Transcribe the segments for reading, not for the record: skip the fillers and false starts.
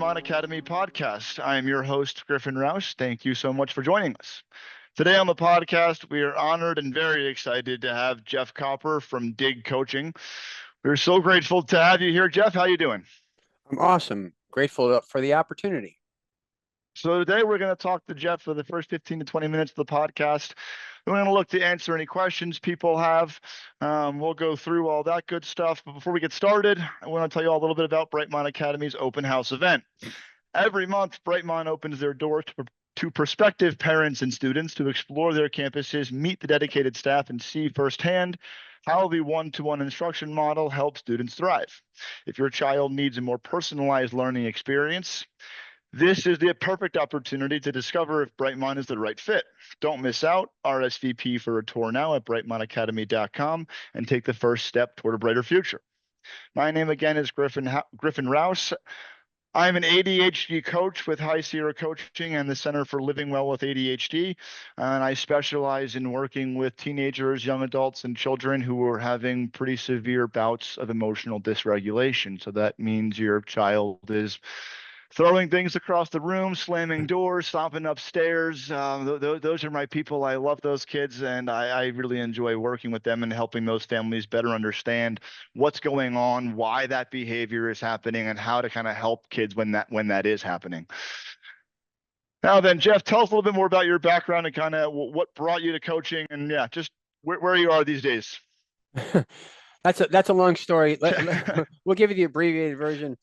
Brightmont Academy Podcast. I am your host, Griffin Rouse. Thank you so much for joining us. Today on the podcast, we are honored and very excited to have Jeff Copper from Dig Coaching. We're so grateful to have you here, Jeff. How you doing? I'm awesome. Grateful for the opportunity. So today we're going to talk to Jeff for the first 15 to 20 minutes of the podcast. We're going to look to answer any questions people have. We'll go through all that good stuff. But before we get started, I want to tell you all a little bit about Brightmont Academy's open house event. Every month, Brightmont opens their doors to prospective parents and students to explore their campuses, meet the dedicated staff, and see firsthand how the one-to-one instruction model helps students thrive. If your child needs a more personalized learning experience, this is the perfect opportunity to discover if Brightmont is the right fit. Don't miss out. RSVP for a tour now at brightmontacademy.com and take the first step toward a brighter future. My name again is Griffin Rouse. I'm an ADHD coach with High Sierra Coaching and the Center for Living Well with ADHD, and I specialize in working with teenagers, young adults, and children who are having pretty severe bouts of emotional dysregulation. So that means your child is throwing things across the room, slamming doors, stomping upstairs. Those are my people. I love those kids, and I really enjoy working with them and helping those families better understand what's going on, why that behavior is happening, and how to kind of help kids when that is happening. Now then, Jeff, tell us a little bit more about your background and kind of what brought you to coaching, and yeah, just where you are these days. That's a long story. We'll give you the abbreviated version.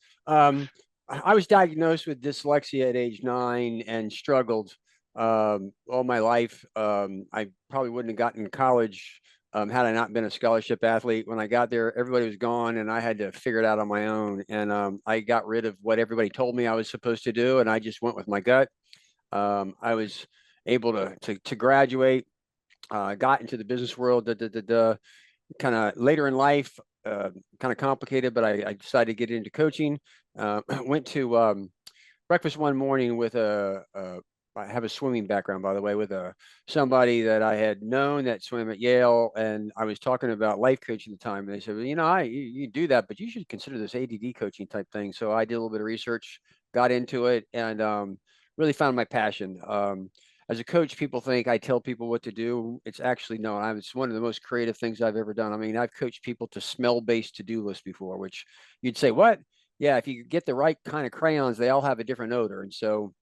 I was diagnosed with dyslexia at age 9 and struggled all my life. I probably wouldn't have gotten to college had I not been a scholarship athlete. When I got there, everybody was gone, and I had to figure it out on my own. And I got rid of what everybody told me I was supposed to do, and I just went with my gut. I was able to graduate, got into the business world. Kind of later in life, kind of complicated, but I decided to get into coaching. Went to breakfast one morning with I have a swimming background, by the way, with somebody that I had known that swam at Yale, and I was talking about life coaching at the time. And they said, well, you do that, but you should consider this ADD coaching type thing. So I did a little bit of research, got into it, and really found my passion. As a coach, people think I tell people what to do. It's actually no. It's one of the most creative things I've ever done. I mean, I've coached people to smell-based to-do lists before, which you'd say, what? Yeah, if you get the right kind of crayons, they all have a different odor. And so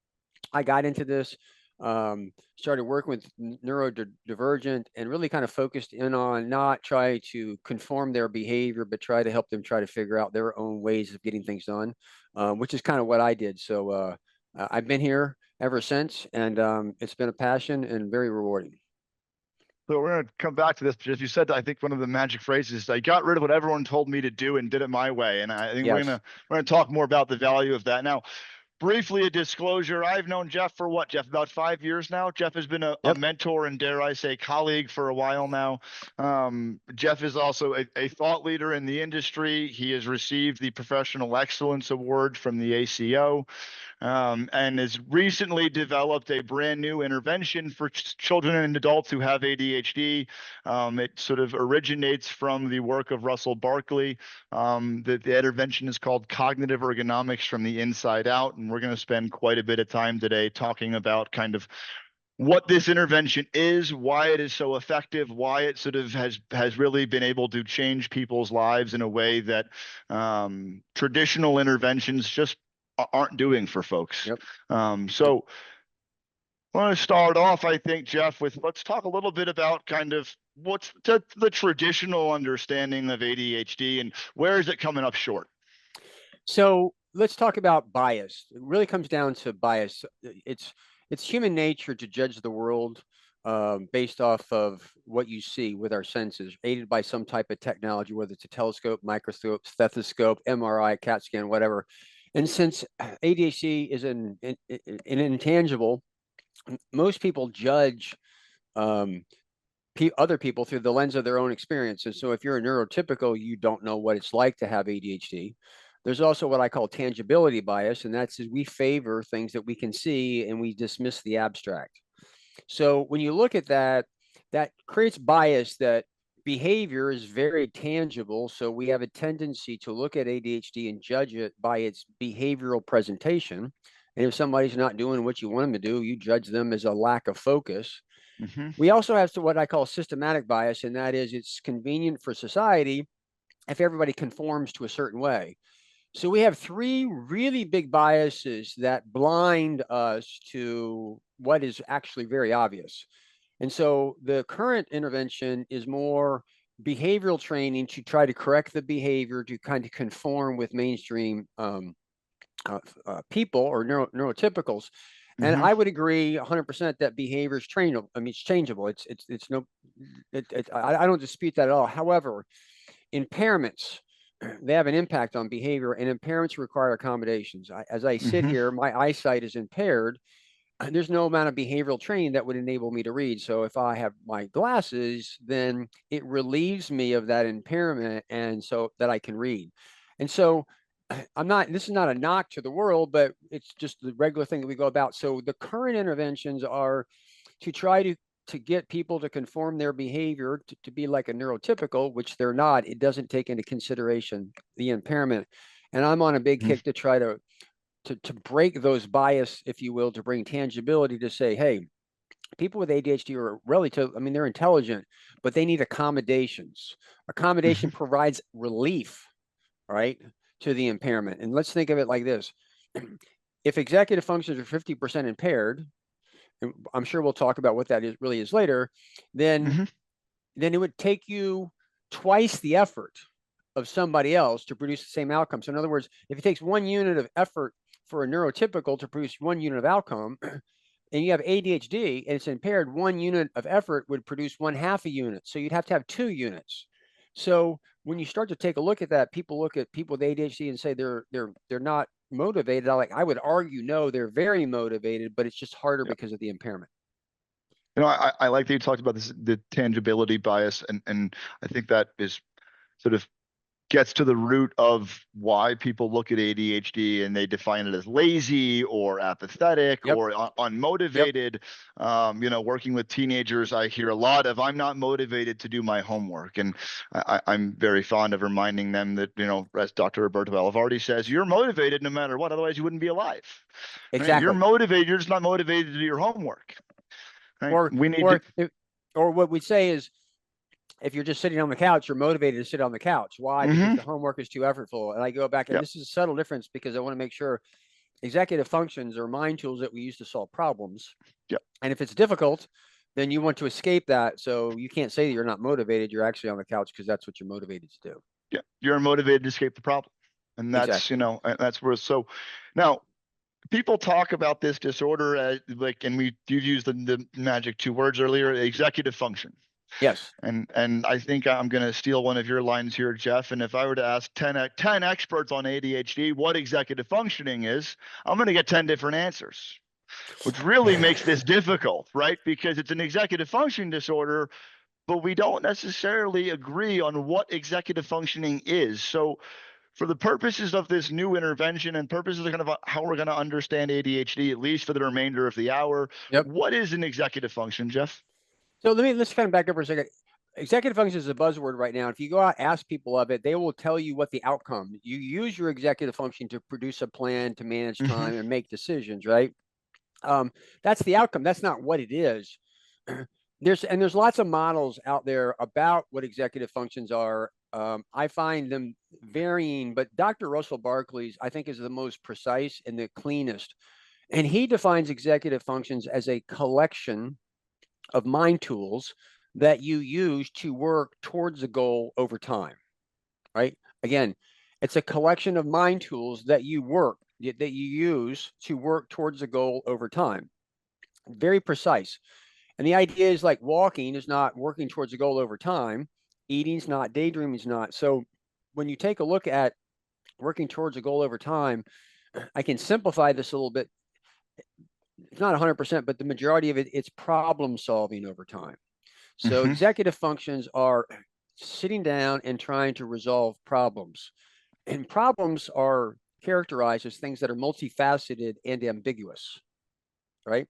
I got into this, started working with neurodivergent, and really kind of focused in on not try to conform their behavior, but try to help them try to figure out their own ways of getting things done, which is kind of what I did. So I've been here ever since, and it's been a passion and very rewarding. So we're going to come back to this, because you said, I think one of the magic phrases, I got rid of what everyone told me to do and did it my way. And I think Yes. we're going to talk more about the value of that. Now, briefly, a disclosure, I've known Jeff for what, Jeff, about 5 years now. Jeff has been a mentor and, dare I say, colleague for a while now. Jeff is also a thought leader in the industry. He has received the Professional Excellence Award from the ACO. And has recently developed a brand new intervention for children and adults who have ADHD. It sort of originates from the work of Russell Barkley. The intervention is called Cognitive Ergonomics from the Inside Out, and we're going to spend quite a bit of time today talking about kind of what this intervention is, why it is so effective, why it sort of has really been able to change people's lives in a way that traditional interventions just aren't doing for folks. So I want to start off, I think, Jeff, with let's talk a little bit about kind of what's the traditional understanding of ADHD and where is it coming up short? So let's talk about bias. It really comes down to bias. It's human nature to judge the world based off of what you see with our senses, aided by some type of technology, whether it's a telescope, microscope, stethoscope, MRI, CAT scan, whatever. And since ADHD is an intangible, most people judge other people through the lens of their own experiences. So if you're a neurotypical, you don't know what it's like to have ADHD. There's also what I call tangibility bias, and that's we favor things that we can see and we dismiss the abstract. So when you look at that, that creates bias that behavior is very tangible. So we have a tendency to look at ADHD and judge it by its behavioral presentation. And if somebody's not doing what you want them to do, you judge them as a lack of focus. We also have what I call systematic bias, and that is it's convenient for society if everybody conforms to a certain way. So we have three really big biases that blind us to what is actually very obvious. And so the current intervention is more behavioral training to try to correct the behavior to kind of conform with mainstream people or neurotypicals. And I would agree 100% that behavior is trainable. I mean, it's changeable. It's no, I don't dispute that at all. However, impairments, they have an impact on behavior, and impairments require accommodations. As I sit here, my eyesight is impaired. There's no amount of behavioral training that would enable me to read. So if I have my glasses, then it relieves me of that impairment, and so that I can read. And so this is not a knock to the world, but it's just the regular thing that we go about. So the current interventions are to try to get people to conform their behavior to be like a neurotypical, which they're not. It doesn't take into consideration the impairment. And I'm on a big kick to try to break those bias, if you will, to bring tangibility to say, hey, people with ADHD are relative. I mean, they're intelligent, but they need accommodations. Accommodation provides relief, right, to the impairment. And let's think of it like this. If executive functions are 50% impaired, and I'm sure we'll talk about what that really is later, then it would take you twice the effort of somebody else to produce the same outcome. So in other words, if it takes 1 unit of effort for a neurotypical to produce 1 unit of outcome, and you have ADHD and it's impaired, 1 unit of effort would produce 1/2 a unit. So you'd have to have 2 units. So when you start to take a look at that, people look at people with ADHD and say they're not motivated. I would argue, no, they're very motivated, but it's just harder because of the impairment. You know, I like that you talked about this, the tangibility bias, and I think that is sort of gets to the root of why people look at ADHD and they define it as lazy or apathetic or unmotivated. You know, working with teenagers, I hear a lot of, I'm not motivated to do my homework. And I'm very fond of reminding them that, you know, as Dr. Roberto Alvardi says, you're motivated no matter what, otherwise you wouldn't be alive. Exactly. Right? You're motivated, you're just not motivated to do your homework. Right? Or what we say is, if you're just sitting on the couch, you're motivated to sit on the couch. Why? Because the homework is too effortful. And I go back, and this is a subtle difference because I want to make sure executive functions are mind tools that we use to solve problems. And if it's difficult, then you want to escape that. So you can't say that you're not motivated. You're actually on the couch because that's what you're motivated to do. Yeah, you're motivated to escape the problem. And that's, you know, that's where, so now people talk about this disorder as like, and we do use the magic 2 words earlier, executive function. Yes. And I think I'm going to steal one of your lines here, Jeff. And if I were to ask 10 experts on ADHD what executive functioning is, I'm going to get 10 different answers, which really makes this difficult, right? Because it's an executive functioning disorder, but we don't necessarily agree on what executive functioning is. So for the purposes of this new intervention and purposes of kind of how we're going to understand ADHD, at least for the remainder of the hour, what is an executive function, Jeff? So let's kind of back up for a second. Executive function is a buzzword right now. If you go out, ask people of it, they will tell you what the outcome. You use your executive function to produce a plan, to manage time, and make decisions, right? That's the outcome. That's not what it is. There's lots of models out there about what executive functions are. I find them varying, but Dr. Russell Barkley's, I think, is the most precise and the cleanest. And he defines executive functions as a collection of mind tools that you use to work towards a goal over time, right? Again, it's a collection of mind tools that you use to work towards a goal over time. Very precise. And the idea is like walking is not working towards a goal over time. Eating's not, daydreaming's not. So when you take a look at working towards a goal over time, I can simplify this a little bit. It's not 100%, but the majority of it, it's problem solving over time. So executive functions are sitting down and trying to resolve problems. And problems are characterized as things that are multifaceted and ambiguous, right?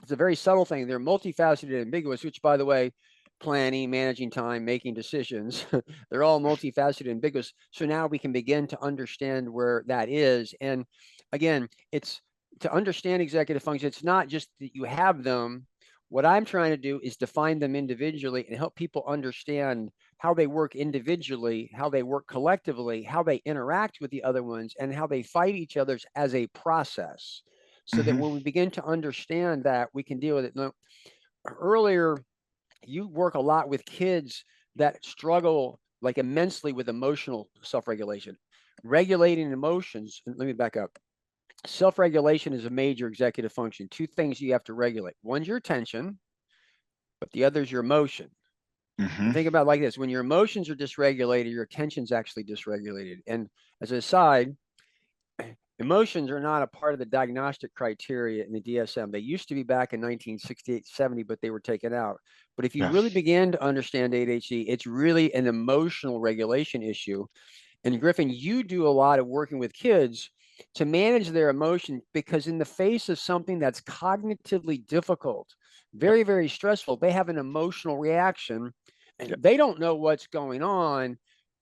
It's a very subtle thing. They're multifaceted and ambiguous, which, by the way, planning, managing time, making decisions. They're all multifaceted and ambiguous. So now we can begin to understand where that is. And again, it's to understand executive function. It's not just that you have them. What I'm trying to do is define them individually and help people understand how they work individually, how they work collectively, how they interact with the other ones, and how they fight each other's as a process. So that when we begin to understand that, we can deal with it. Now, earlier, you work a lot with kids that struggle like immensely with emotional self-regulation. Regulating emotions, let me back up. Self-regulation is a major executive function. Two things you have to regulate. One's your attention, but the other is your emotion. And think about it like this. When your emotions are dysregulated, your attention's actually dysregulated. And as an aside, emotions are not a part of the diagnostic criteria in the DSM. They used to be back in 1968, 70, but they were taken out. But if you really begin to understand ADHD, it's really an emotional regulation issue. And Griffin, you do a lot of working with kids to manage their emotion, because in the face of something that's cognitively difficult, very, very stressful, they have an emotional reaction and they don't know what's going on.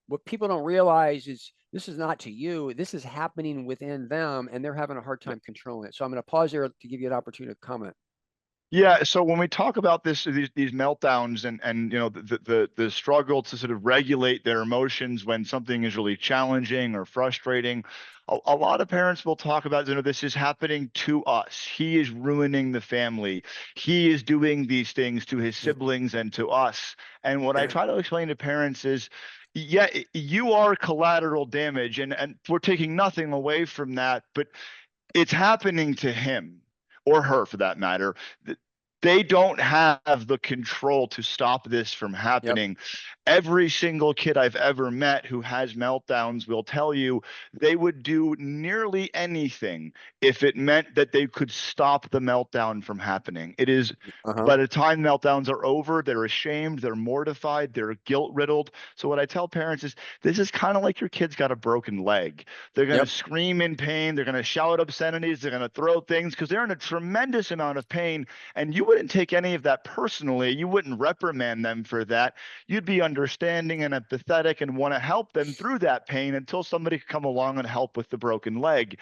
What people don't realize is this is not to you. This is happening within them, and they're having a hard time controlling it. So I'm going to pause there to give you an opportunity to comment. Yeah, so when we talk about these meltdowns and the struggle to sort of regulate their emotions when something is really challenging or frustrating, a lot of parents will talk about, this is happening to us. He is ruining the family. He is doing these things to his siblings and to us. And what I try to explain to parents is, yeah, you are collateral damage, and we're taking nothing away from that, but it's happening to him or her for that matter. They don't have the control to stop this from happening. Every single kid I've ever met who has meltdowns will tell you they would do nearly anything if it meant that they could stop the meltdown from happening. It is by the time meltdowns are over, they're ashamed, they're mortified, they're guilt riddled. So what I tell parents is, this is kind of like your kid's got a broken leg. They're going to scream in pain. They're going to shout obscenities. They're going to throw things because they're in a tremendous amount of pain. And you wouldn't take any of that personally. You wouldn't reprimand them for that. You'd be understanding and empathetic and want to help them through that pain until somebody could come along and help with the broken leg.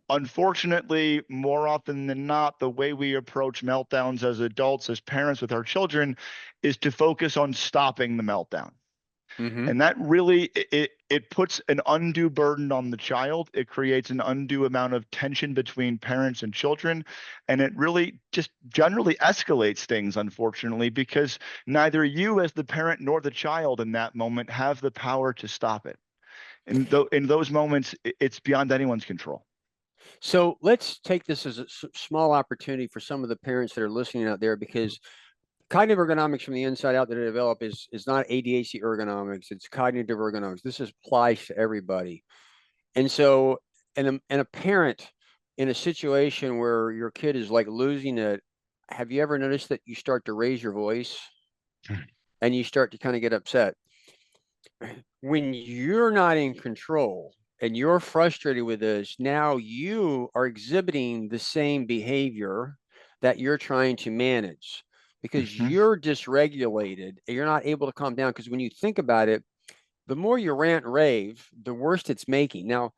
Unfortunately, more often than not, the way we approach meltdowns as adults, as parents with our children, is to focus on stopping the meltdown. And that really, it puts an undue burden on the child. It creates an undue amount of tension between parents and children. And it really just generally escalates things, unfortunately, because neither you as the parent nor the child in that moment have the power to stop it. And in those moments, it's beyond anyone's control. So let's take this as a small opportunity for some of the parents that are listening out there, because cognitive ergonomics from the inside out that I develop is not ADHD ergonomics. It's cognitive ergonomics. This applies to everybody. And so, and a parent in a situation where your kid is like losing it, have you ever noticed that you start to raise your voice and you start to kind of get upset? When you're not in control and you're frustrated with this, now you are exhibiting the same behavior that you're trying to manage because you're dysregulated and you're not able to calm down. Because when you think about it, the more you rant and rave, the worse it's making. Now,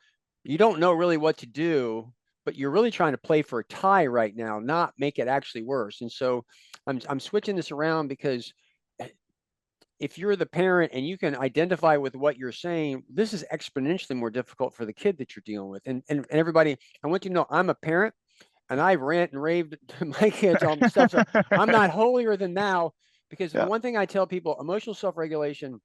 you don't know really what to do, but you're really trying to play for a tie right now, not make it actually worse. And so I'm switching this around because if you're the parent and you can identify with what you're saying, this is exponentially more difficult for the kid that you're dealing with. And everybody, I want you to know I'm a parent and I rant and raved to my kids all the stuff. So I'm not holier than thou, because the one thing I tell people, emotional self-regulation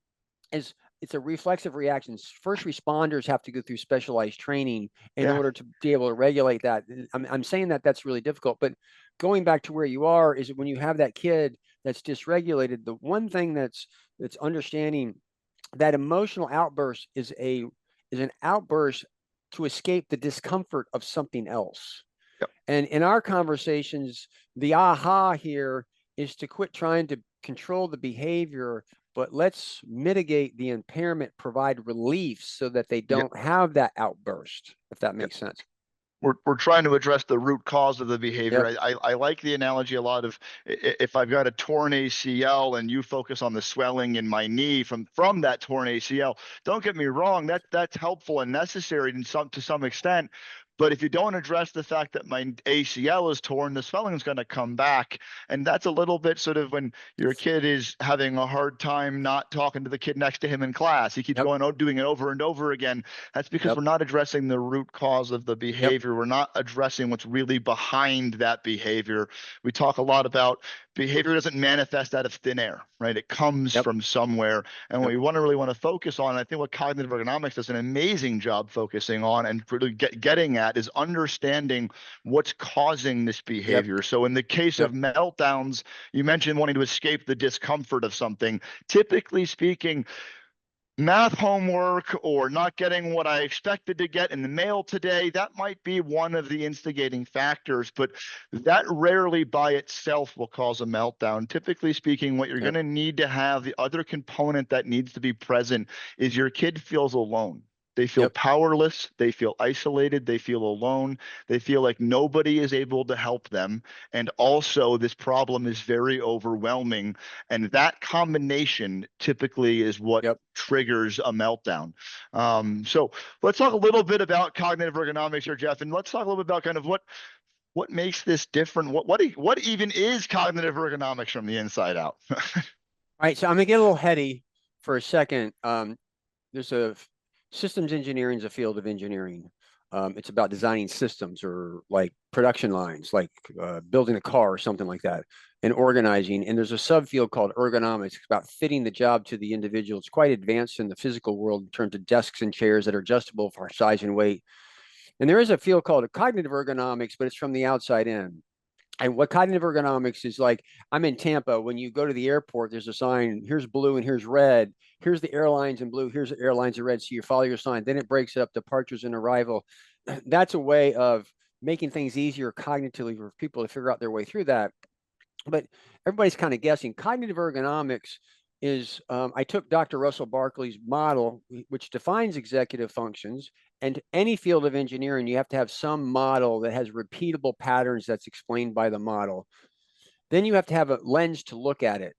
is it's a reflexive reaction. First responders have to go through specialized training in order to be able to regulate that. I'm saying that that's really difficult, but going back to where you are is when you have that kid that's dysregulated, the one thing that's understanding that emotional outburst is an outburst to escape the discomfort of something else. And in our conversations, the aha here is to quit trying to control the behavior, but let's mitigate the impairment, provide relief so that they don't have that outburst, if that makes sense. we're trying to address the root cause of the behavior. Yep. I like the analogy a lot of if I've got a torn ACL and you focus on the swelling in my knee from that torn ACL. Don't get me wrong, that's helpful and necessary to some extent. But if you don't address the fact that my ACL is torn, the swelling is going to come back. And that's a little bit sort of when your kid is having a hard time not talking to the kid next to him in class. He keeps Yep. doing it over and over again. That's because Yep. we're not addressing the root cause of the Yep. behavior. We're not addressing what's really behind that behavior. We talk a lot about behavior doesn't manifest out of thin air, right? It comes Yep. from somewhere. And what Yep. we really want to focus on, I think what cognitive ergonomics does an amazing job focusing on and really getting at is understanding what's causing this Yep. behavior. So in the case Yep. of meltdowns, you mentioned wanting to escape the discomfort of something. Typically speaking, math homework or not getting what I expected to get in the mail today, that might be one of the instigating factors, but that rarely by itself will cause a meltdown. Typically speaking, what you're Yep. going to need to have, the other component that needs to be present is your kid feels alone. They feel Yep. powerless. They feel isolated. They feel alone. They feel like nobody is able to help them. And also, this problem is very overwhelming. And that combination typically is what Yep. triggers a meltdown. So let's talk a little bit about cognitive ergonomics here, Jeff, and let's talk a little bit about kind of what makes this different. What even is cognitive ergonomics from the inside out? All right. So I'm gonna get a little heady for a second. There's a systems engineering is a field of engineering. It's about designing systems or like production lines, like building a car or something like that, and organizing. And there's a subfield called ergonomics. It's about fitting the job to the individual. It's quite advanced in the physical world in terms of desks and chairs that are adjustable for size and weight. And there is a field called cognitive ergonomics, but it's from the outside in. And what cognitive ergonomics is like, I'm in Tampa. When you go to the airport, there's a sign, here's blue and here's red. Here's the airlines in blue, here's the airlines in red. So you follow your sign. Then it breaks it up, departures and arrival. That's a way of making things easier cognitively for people to figure out their way through that. But everybody's kind of guessing. Cognitive ergonomics is, I took Dr. Russell Barkley's model, which defines executive functions. And any field of engineering, you have to have some model that has repeatable patterns that's explained by the model. Then you have to have a lens to look at it.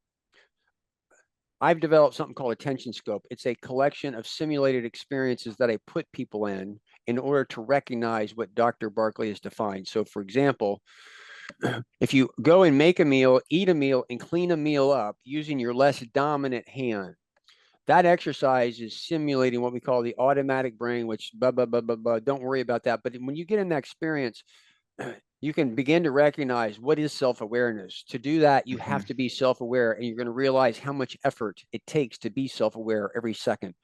I've developed something called attention scope. It's a collection of simulated experiences that I put people in order to recognize what Dr. Barkley has defined. So for example, if you go and make a meal, eat a meal, and clean a meal up using your less dominant hand, that exercise is simulating what we call the automatic brain, which blah, blah, blah, blah, blah. Don't worry about that. But when you get in that experience, you can begin to recognize what is self-awareness. To do that, you have to be self-aware, and you're going to realize how much effort it takes to be self-aware every second.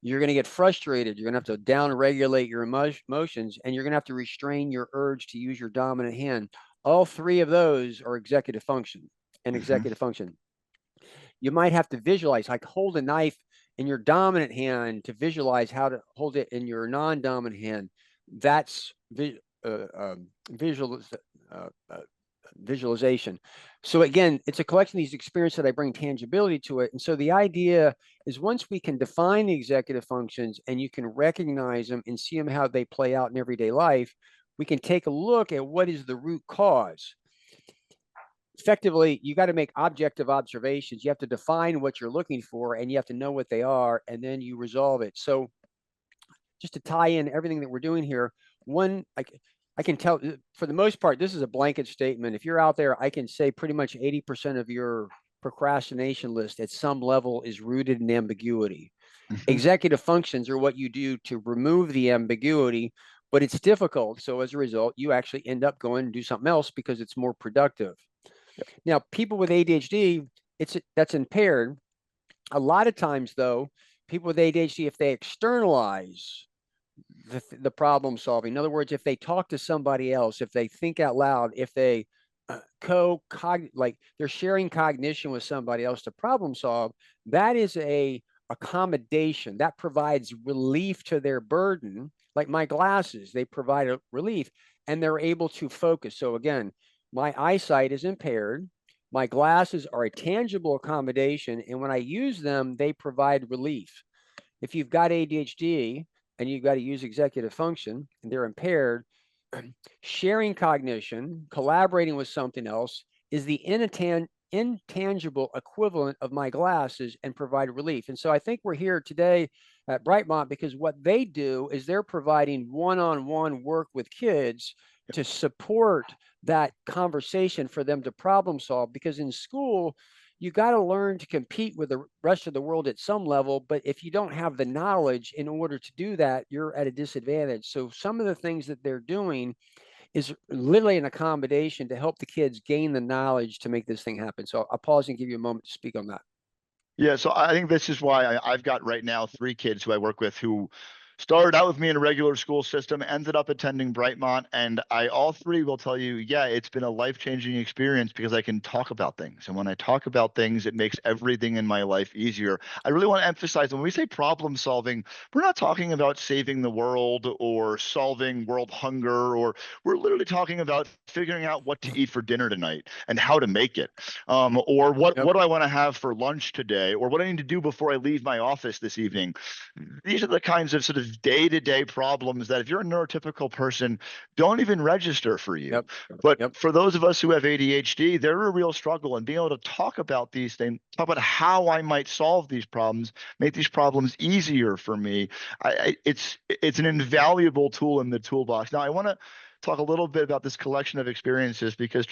You're going to get frustrated. You're going to have to down-regulate your emotions, and you're going to have to restrain your urge to use your dominant hand. All three of those are executive function and executive function. You might have to visualize, like hold a knife in your dominant hand to visualize how to hold it in your non-dominant hand. That's visualization. So again, it's a collection of these experiences that I bring tangibility to it. And so the idea is once we can define the executive functions and you can recognize them and see them how they play out in everyday life, we can take a look at what is the root cause. Effectively, you got to make objective observations. You have to define what you're looking for and you have to know what they are, and then you resolve it. So just to tie in everything that we're doing here, one, I can tell for the most part, this is a blanket statement. If you're out there, I can say pretty much 80% of your procrastination list at some level is rooted in ambiguity. Executive functions are what you do to remove the ambiguity, but it's difficult. So as a result, you actually end up going and do something else because it's more productive. Now, people with ADHD, that's impaired. A lot of times, though, people with ADHD, if they externalize the problem solving, in other words, if they talk to somebody else, if they think out loud, if they like they're sharing cognition with somebody else to problem solve, that is a accommodation that provides relief to their burden. Like my glasses, they provide a relief and they're able to focus. So again, my eyesight is impaired. My glasses are a tangible accommodation. And when I use them, they provide relief. If you've got ADHD and you've got to use executive function and they're impaired, sharing cognition, collaborating with something else is the intangible equivalent of my glasses and provide relief. And so I think we're here today at Brightmont because what they do is they're providing one-on-one work with kids to support that conversation for them to problem solve. Because in school, you got to learn to compete with the rest of the world at some level. But if you don't have the knowledge in order to do that, you're at a disadvantage. So some of the things that they're doing is literally an accommodation to help the kids gain the knowledge to make this thing happen. So I'll pause and give you a moment to speak on that. Yeah, so I think this is why I've got right now 3 kids who I work with who started out with me in a regular school system, ended up attending Brightmont, and all 3 will tell you, yeah, it's been a life-changing experience because I can talk about things. And when I talk about things, it makes everything in my life easier. I really want to emphasize when we say problem solving, we're not talking about saving the world or solving world hunger, or we're literally talking about figuring out what to eat for dinner tonight and how to make it. Or what do I want to have for lunch today, or what I need to do before I leave my office this evening. These are the kinds of sort of day-to-day problems that if you're a neurotypical person, don't even register for you. But for those of us who have ADHD, they're a real struggle, and being able to talk about these things, talk about how I might solve these problems, make these problems easier for me. It's an invaluable tool in the toolbox. Now, I want to talk a little bit about this collection of experiences because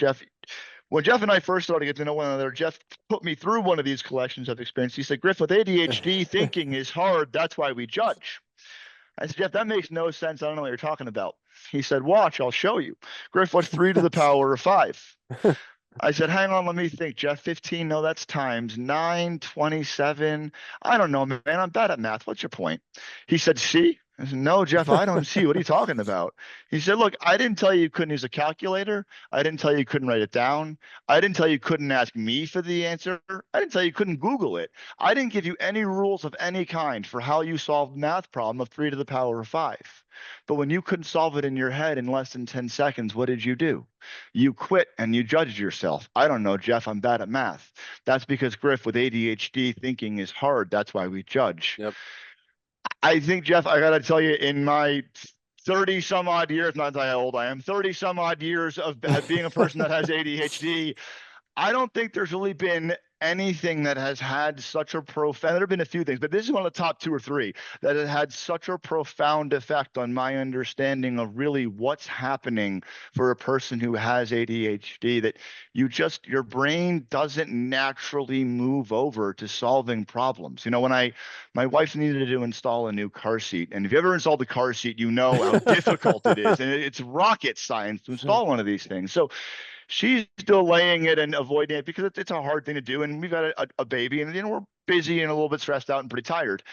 when Jeff and I first started getting to know one another, Jeff put me through one of these collections of experience. He said, Griff, with ADHD, thinking is hard. That's why we judge. I said, Jeff, that makes no sense. I don't know what you're talking about. He said, watch, I'll show you. Griff, what's 3 to the power of 5? I said, hang on, let me think. Jeff, 15, no, that's times 9, 27. I don't know, man. I'm bad at math. What's your point? He said, see? I said, no, Jeff, I don't see. What are you talking about? He said, look, I didn't tell you couldn't use a calculator. I didn't tell you couldn't write it down. I didn't tell you couldn't ask me for the answer. I didn't tell you couldn't Google it. I didn't give you any rules of any kind for how you solve math problem of 3 to the power of 5. But when you couldn't solve it in your head in less than 10 seconds, what did you do? You quit and you judged yourself. I don't know, Jeff, I'm bad at math. That's because, Griff, with ADHD, thinking is hard. That's why we judge. Yep. I think, Jeff, I got to tell you, in my 30 some odd years, not that old I am, 30 some odd years of being a person that has ADHD, I don't think there's really been anything that has had such a profound, there have been a few things, but this is one of the top 2 or 3 that has had such a profound effect on my understanding of really what's happening for a person who has ADHD, that your brain doesn't naturally move over to solving problems. You know, when my wife needed to install a new car seat, and if you ever installed a car seat, you know how difficult it is, and it's rocket science to install one of these things. So she's delaying it and avoiding it because it's a hard thing to do. And we've got a baby, and we're busy and a little bit stressed out and pretty tired.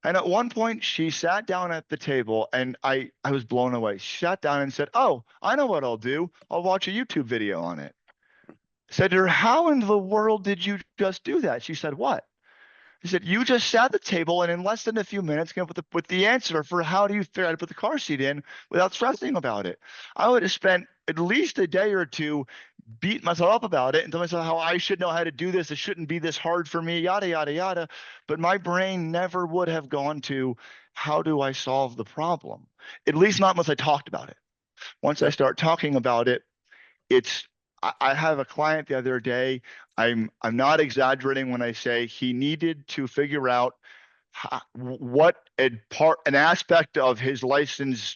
And at one point, she sat down at the table, and I was blown away. She sat down and said, oh, I know what I'll do. I'll watch a YouTube video on it. I said to her, how in the world did you just do that? She said, what? He said, you just sat at the table and in less than a few minutes came up with the answer for how do you figure out to put the car seat in without stressing about it. I would have spent at least a day or 2 beating myself up about it and telling myself how I should know how to do this. It shouldn't be this hard for me, yada, yada, yada. But my brain never would have gone to how do I solve the problem? At least not unless I talked about it. Once I start talking about it, I have a client the other day. I'm not exaggerating when I say he needed to figure out what an aspect of his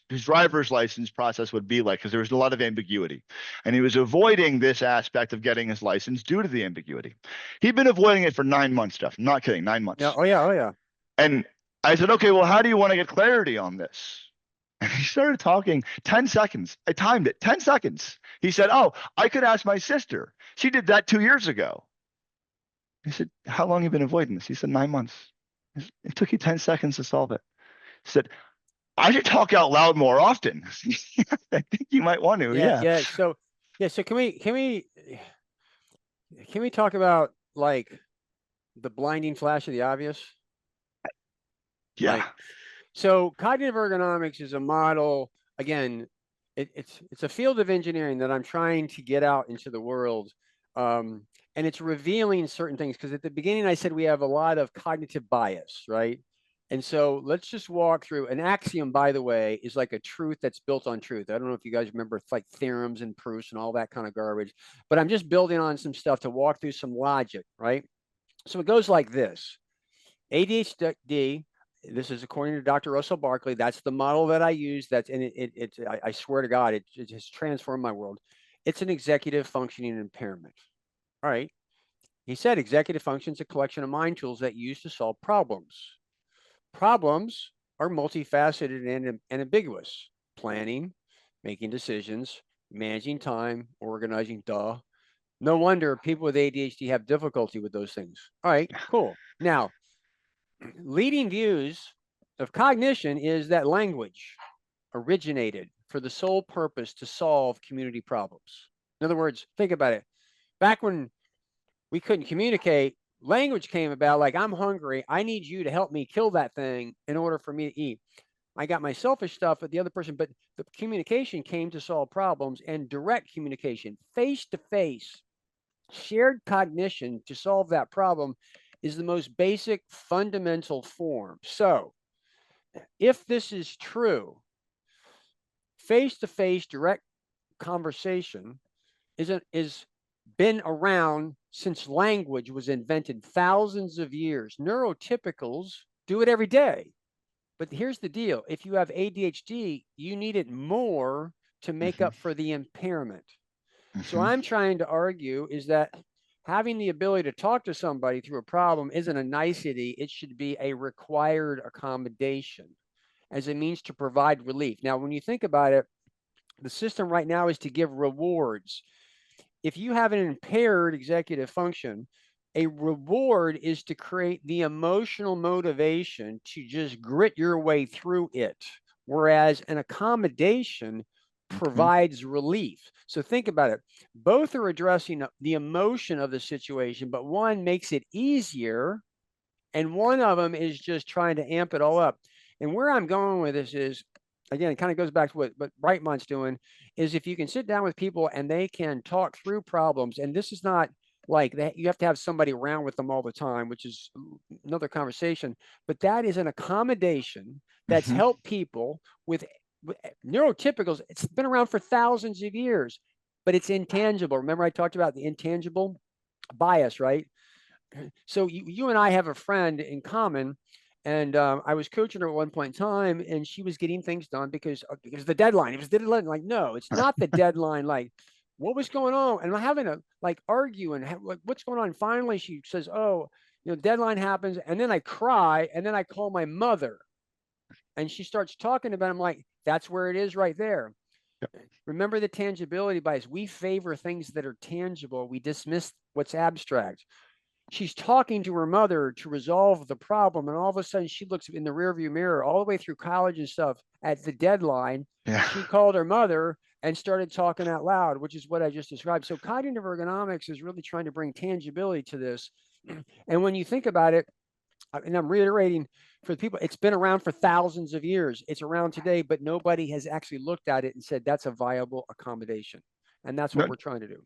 driver's license process would be like, because there was a lot of ambiguity, and he was avoiding this aspect of getting his license due to the ambiguity. He'd been avoiding it for 9 months, Jeff. I'm not kidding, 9 months. Yeah. Oh yeah. And I said, okay, well, how do you want to get clarity on this? And he started talking 10 seconds. I timed it 10 seconds. He said, oh, I could ask my sister. She did that 2 years ago. I said, how long have you been avoiding this? He said, 9 months. It took you 10 seconds to solve it. He said, I should talk out loud more often. I think you might want to. Yeah. So can we talk about like the blinding flash of the obvious? Yeah. So cognitive ergonomics is a model. Again, it's a field of engineering that I'm trying to get out into the world. And it's revealing certain things, because at the beginning I said we have a lot of cognitive bias, right? And so let's just walk through an axiom, by the way, is like a truth that's built on truth. I don't know if you guys remember, it's like theorems and proofs and all that kind of garbage, but I'm just building on some stuff to walk through some logic, right? So it goes like this. ADHD, this is according to Dr. Russell Barkley. That's the model that I use. That's, and I swear to God, it has transformed my world. It's an executive functioning impairment. All right. He said executive function is a collection of mind tools that you use to solve problems. Problems are multifaceted and ambiguous. Planning, making decisions, managing time, organizing, duh. No wonder people with ADHD have difficulty with those things. All right, cool. Now, leading views of cognition is that language originated for the sole purpose to solve community problems. In other words, think about it. Back when we couldn't communicate, language came about like, I'm hungry. I need you to help me kill that thing in order for me to eat. I got my selfish stuff with the other person, but the communication came to solve problems, and direct communication, face to face, shared cognition to solve that problem is the most basic fundamental form. So if this is true, face to face direct conversation is been around since language was invented, thousands of years. Neurotypicals do it every day. But here's the deal. If you have ADHD, you need it more to make up for the impairment. So I'm trying to argue is that having the ability to talk to somebody through a problem isn't a nicety. It should be a required accommodation as a means to provide relief. Now, when you think about it, the system right now is to give rewards. If you have an impaired executive function, a reward is to create the emotional motivation to just grit your way through it, whereas an accommodation provides relief. So think about it. Both are addressing the emotion of the situation, but one makes it easier, and one of them is just trying to amp it all up. And where I'm going with this is, again, it kind of goes back to what Brightmont's doing, is if you can sit down with people and they can talk through problems, and this is not like that, you have to have somebody around with them all the time, which is another conversation, but that is an accommodation that's helped people with neurotypicals. It's been around for thousands of years, but it's intangible. Remember I talked about the intangible bias, right? So you and I have a friend in common, and I was coaching her at one point in time, and she was getting things done because the deadline. It was the deadline. Like, no, it's not the deadline. Like, what was going on? And I'm having to like argue and like, what's going on? And finally, she says, "Oh, deadline happens," and then I cry, and then I call my mother, and she starts talking about it. I'm like, that's where it is right there. Yep. Remember the tangibility bias. We favor things that are tangible. We dismiss what's abstract. She's talking to her mother to resolve the problem, and all of a sudden she looks in the rearview mirror all the way through college and stuff at the deadline. Yeah. She called her mother and started talking out loud, which is what I just described. So cognitive ergonomics is really trying to bring tangibility to this. And when you think about it, and I'm reiterating for the people, it's been around for thousands of years. It's around today, but nobody has actually looked at it and said that's a viable accommodation. And that's what we're trying to do.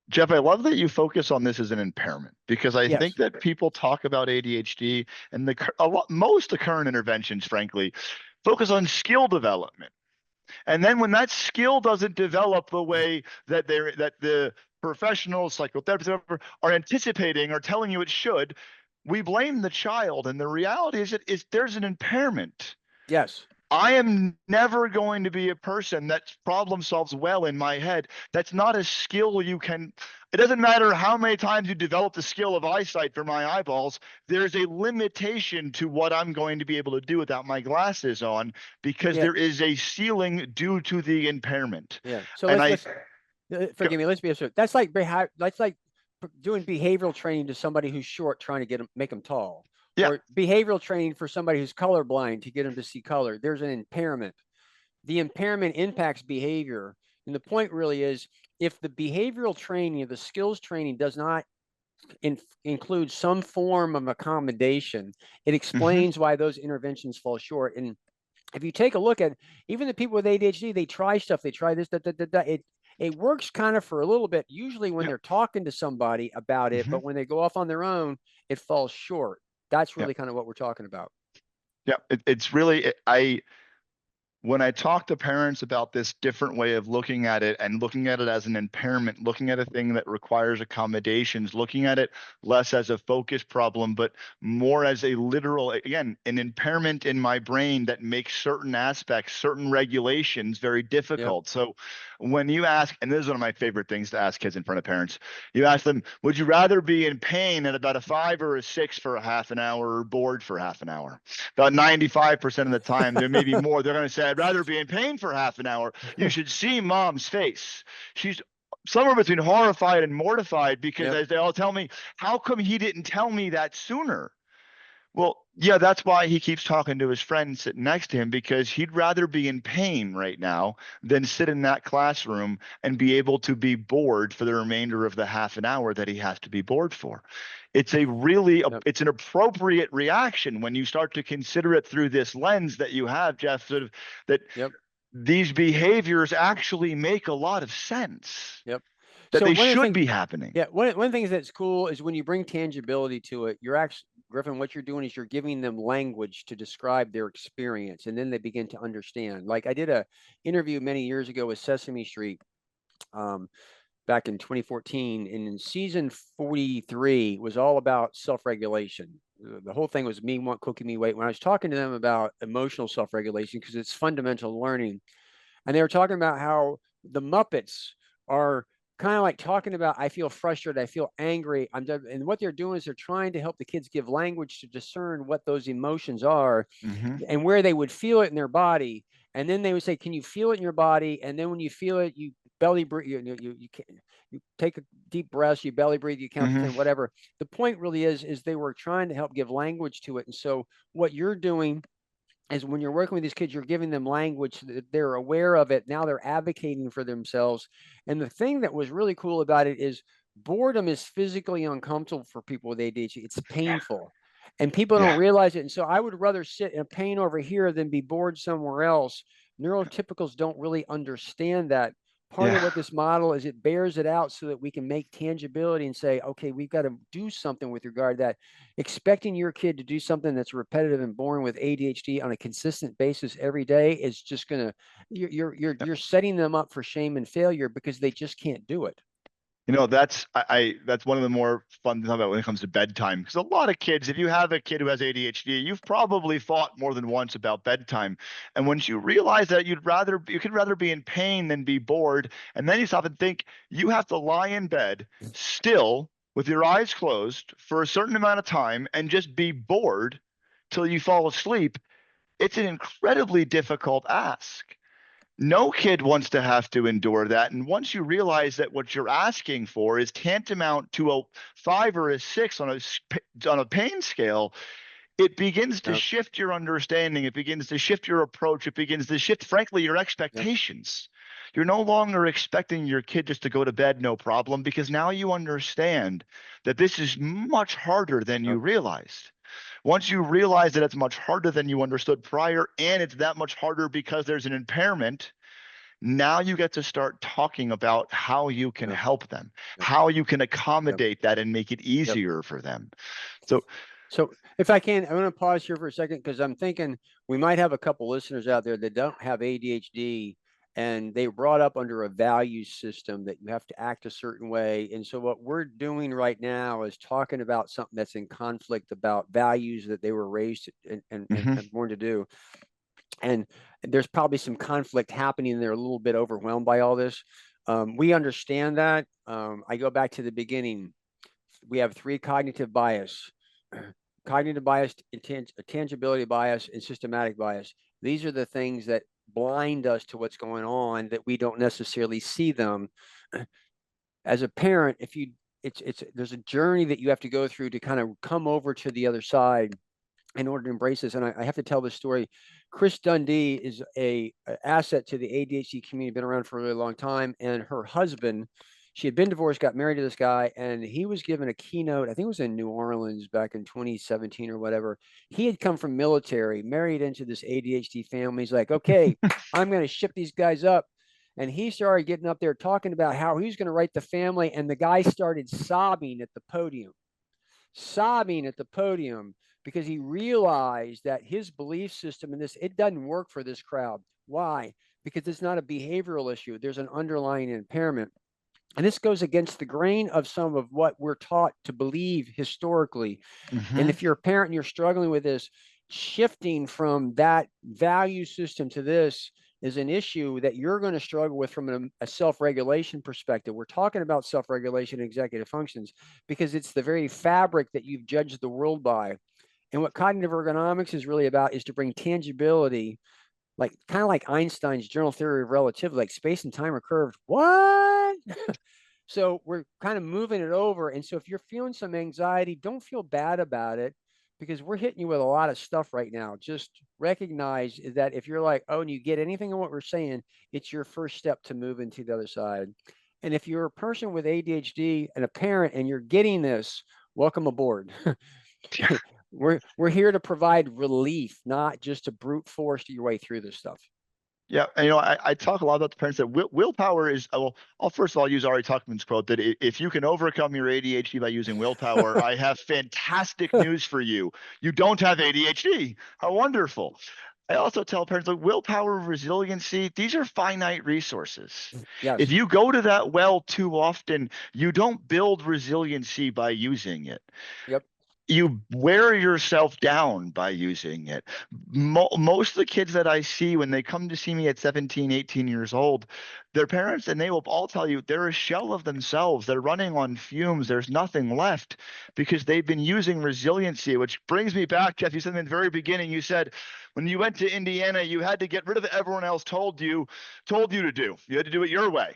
Jeff, I love that you focus on this as an impairment, because I think that people talk about ADHD and most of the current interventions, frankly, focus on skill development. And then when that skill doesn't develop the way that the professionals, psychotherapists, are anticipating or telling you it should, we blame the child. And the reality is there's an impairment. Yes. I am never going to be a person that problem solves well in my head. That's not a skill you can. It doesn't matter how many times you develop the skill of eyesight for my eyeballs. There's a limitation to what I'm going to be able to do without my glasses on, because there is a ceiling due to the impairment. Yeah. So forgive me. Let's be honest. That's like doing behavioral training to somebody who's short, trying to make them tall. Yeah. Or behavioral training for somebody who's colorblind to get them to see color. There's an impairment. The impairment impacts behavior. And the point really is, if the behavioral training or the skills training does not include some form of accommodation, it explains why those interventions fall short. And if you take a look at even the people with ADHD, they try stuff, they try this, it works kind of for a little bit, usually when they're talking to somebody about it, but when they go off on their own, it falls short. That's really kind of what we're talking about. Yeah, it's really when I talk to parents about this different way of looking at it and looking at it as an impairment, looking at a thing that requires accommodations, looking at it less as a focus problem, but more as a literal, again, an impairment in my brain that makes certain aspects, certain regulations very Yep. difficult. So when you ask, and this is one of my favorite things to ask kids in front of parents, you ask them, would you rather be in pain at about a 5 or a 6 for a half an hour or bored for half an hour? About 95% of the time, there may be more. They're going to say, I'd rather be in pain for half an hour. You should see mom's face. She's somewhere between horrified and mortified because Yep. as they all tell me, how come he didn't tell me that sooner? Well, yeah, that's why he keeps talking to his friend sitting next to him because he'd rather be in pain right now than sit in that classroom and be able to be bored for the remainder of the half an hour that he has to be bored for. It's a really, Yep. it's an appropriate reaction when you start to consider it through this lens that you have, Jeff, sort of that Yep. these behaviors actually make a lot of sense, Yep. that So they one of the should things, be happening. yeah, one of the things that's cool is when you bring tangibility to it, you're actually, Griffin, what you're doing is you're giving them language to describe their experience, and then they begin to understand. Like I did a interview many years ago with Sesame Street, um, back in 2014, and in season 43 was all about self-regulation. The whole thing was me want cookie me wait. When I was talking to them about emotional self-regulation, because it's fundamental learning, and they were talking about how the Muppets are kind of like talking about, I feel frustrated, I feel angry, and what they're doing is they're trying to help the kids give language to discern what those emotions are Mm-hmm. and where they would feel it in their body. And then they would say, can you feel it in your body? And then when you feel it, you belly breathe, you take a deep breath, you belly breathe, you count to Mm-hmm. 10, whatever. The point really is they were trying to help give language to it. And so what you're doing is when you're working with these kids, you're giving them language so that they're aware of it. Now they're advocating for themselves. And the thing that was really cool about it is boredom is physically uncomfortable for people with ADHD. It's painful. And people don't Yeah. realize it. And so I would rather sit in pain over here than be bored somewhere else. Neurotypicals don't really understand that. Part of Yeah. what this model is, it bears it out so that we can make tangibility and say, okay, we've got to do something with regard to that. Expecting your kid to do something that's repetitive and boring with ADHD on a consistent basis every day is just gonna, you're setting them up for shame and failure because they just can't do it. You know, that's one of the more fun things about when it comes to bedtime. Because a lot of kids, if you have a kid who has ADHD, you've probably thought more than once about bedtime. And once you realize that you could rather be in pain than be bored, and then you stop and think you have to lie in bed still with your eyes closed for a certain amount of time and just be bored till you fall asleep. It's an incredibly difficult ask. No kid wants to have to endure that. And once you realize that what you're asking for is tantamount to a 5 or a 6 on a pain scale, it begins to Yep. shift your understanding. It begins to shift your approach. It begins to shift, frankly, your Yep. expectations. You're no longer expecting your kid just to go to bed, no problem, because now you understand that this is much harder than you Yep. realized. Once you realize that it's much harder than you understood prior, and it's that much harder because there's an impairment, now you get to start talking about how you can Yep. help them, Yep. how you can Yep. accommodate that and make it Yep. easier for them. So, So if I can, I'm going to pause here for a second because I'm thinking we might have a couple listeners out there that don't have ADHD and they were brought up under a value system that you have to act a certain way. And so what we're doing right now is talking about something that's in conflict about values that they were raised and born to do. And there's probably some conflict happening. They're a little bit overwhelmed by all this. We understand that. I go back to the beginning. We have three cognitive bias: cognitive bias, tangibility bias, and systematic bias. These are the things that blind us to what's going on, that we don't necessarily see them. As a parent, if you, it's there's a journey that you have to go through to kind of come over to the other side in order to embrace this. And I have to tell this story. Chris Dundee is a asset to the ADHD community, been around for a really long time. And her husband, she had been divorced, got married to this guy, and he was given a keynote. I think it was in New Orleans back in 2017 or whatever. He had come from military, married into this ADHD family. He's like, okay, I'm going to ship these guys up. And he started getting up there talking about how he was going to write the family. And the guy started sobbing at the podium because he realized that his belief system in this, it doesn't work for this crowd. Why? Because it's not a behavioral issue. There's an underlying impairment. And this goes against the grain of some of what we're taught to believe historically. And if you're a parent and you're struggling with this, shifting from that value system to this is an issue that you're going to struggle with from a self-regulation perspective. We're talking about self-regulation and executive functions because it's the very fabric that you've judged the world by. And what cognitive ergonomics is really about is to bring tangibility, like kind of like Einstein's general theory of relativity, like space and time are curved. What? So we're kind of moving it over. And so if you're feeling some anxiety, don't feel bad about it because we're hitting you with a lot of stuff right now. Just recognize that if you're like, oh, and you get anything of what we're saying, it's your first step to move into the other side. And if you're a person with ADHD and a parent and you're getting this, welcome aboard. We're here to provide relief, not just to brute force your way through this stuff. Yeah, and I talk a lot about the parents that willpower is, well, I'll first of all use Ari Tuckman's quote that if you can overcome your ADHD by using willpower, I have fantastic news for you. You don't have ADHD. How wonderful. I also tell parents, like, willpower, resiliency, these are finite resources. Yes. If you go to that well too often, you don't build resiliency by using it. Yep. You wear yourself down by using it. Most of the kids that I see when they come to see me at 17, 18 years old, their parents, and they will all tell you, they're a shell of themselves. They're running on fumes. There's nothing left because they've been using resiliency, which brings me back, Jeff, you said in the very beginning, you said when you went to Indiana, you had to get rid of what everyone else told you to do. You had to do it your way.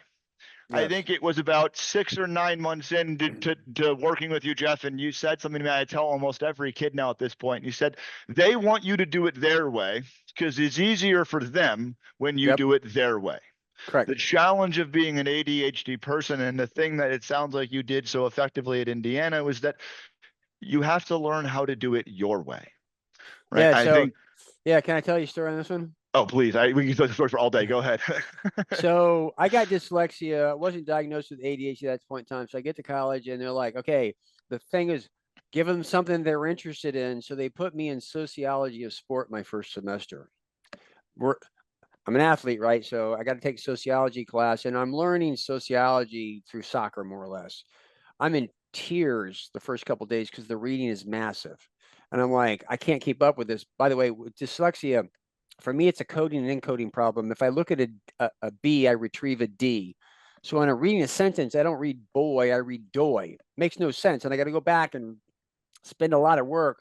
Yes. I think it was about 6 or 9 months to working with you, Jeff, and you said something to me I tell almost every kid now at this point. You said they want you to do it their way because it's easier for them when you do it their way. Correct. The challenge of being an ADHD person, and the thing that it sounds like you did so effectively at Indiana, was that you have to learn how to do it your way. Right? Yeah, can I tell you a story on this one? Oh, please. We can tell the story for all day. Go ahead. So I got dyslexia. I wasn't diagnosed with ADHD at that point in time. So I get to college and they're like, okay, the thing is, give them something they're interested in. So they put me in sociology of sport my first semester. I'm an athlete, right? So I got to take a sociology class and I'm learning sociology through soccer, more or less. I'm in tears the first couple of days because the reading is massive. And I'm like, I can't keep up with this. By the way, with dyslexia, for me, it's a coding and encoding problem. If I look at a B, I retrieve a D. So when I'm reading a sentence, I don't read boy, I read doy. Makes no sense. And I got to go back and spend a lot of work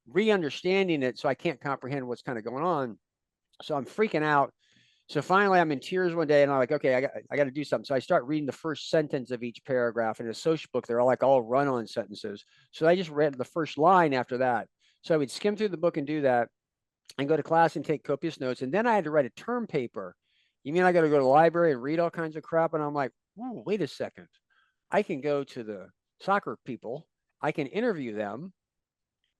re-understanding it so I can't comprehend what's kind of going on. So I'm freaking out. So finally, I'm in tears one day and I'm like, okay, I got to do something. So I start reading the first sentence of each paragraph. In a social book, they're all run-on sentences. So I just read the first line after that. So I would skim through the book and do that and go to class and take copious notes. And then I had to write a term paper. You mean I got to go to the library and read all kinds of crap? And I'm like, oh, wait a second. I can go to the soccer people. I can interview them.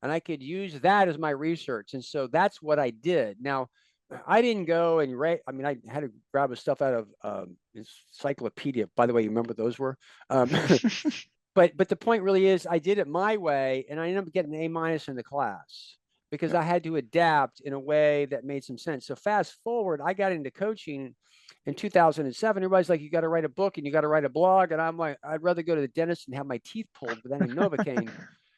And I could use that as my research. And so that's what I did. Now, I didn't go and write. I mean, I had to grab the stuff out of encyclopedia. By the way, you remember what those were? But the point really is I did it my way. And I ended up getting an A- in the class, because I had to adapt in a way that made some sense. So fast forward, I got into coaching in 2007. Everybody's like, you got to write a book and you got to write a blog. And I'm like, I'd rather go to the dentist and have my teeth pulled with any Novocaine.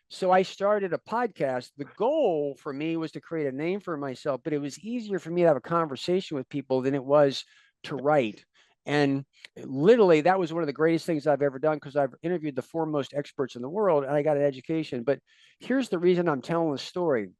So I started a podcast. The goal for me was to create a name for myself, but it was easier for me to have a conversation with people than it was to write. And literally, that was one of the greatest things I've ever done, because I've interviewed the foremost experts in the world and I got an education. But here's the reason I'm telling the story.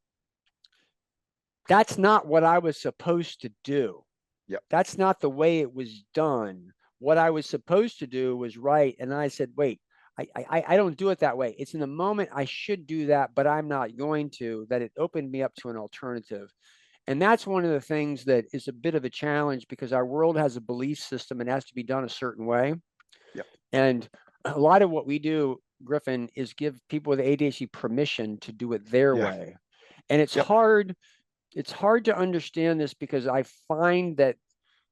That's not what I was supposed to do. Yep. That's not the way it was done. What I was supposed to do was write. And I said, wait, I don't do it that way. It's in the moment I should do that, but I'm not going to. That it opened me up to an alternative. And that's one of the things that is a bit of a challenge, because our world has a belief system and has to be done a certain way. Yep. And a lot of what we do, Griffin, is give people with ADHD permission to do it their way. And it's hard. It's hard to understand this, because I find that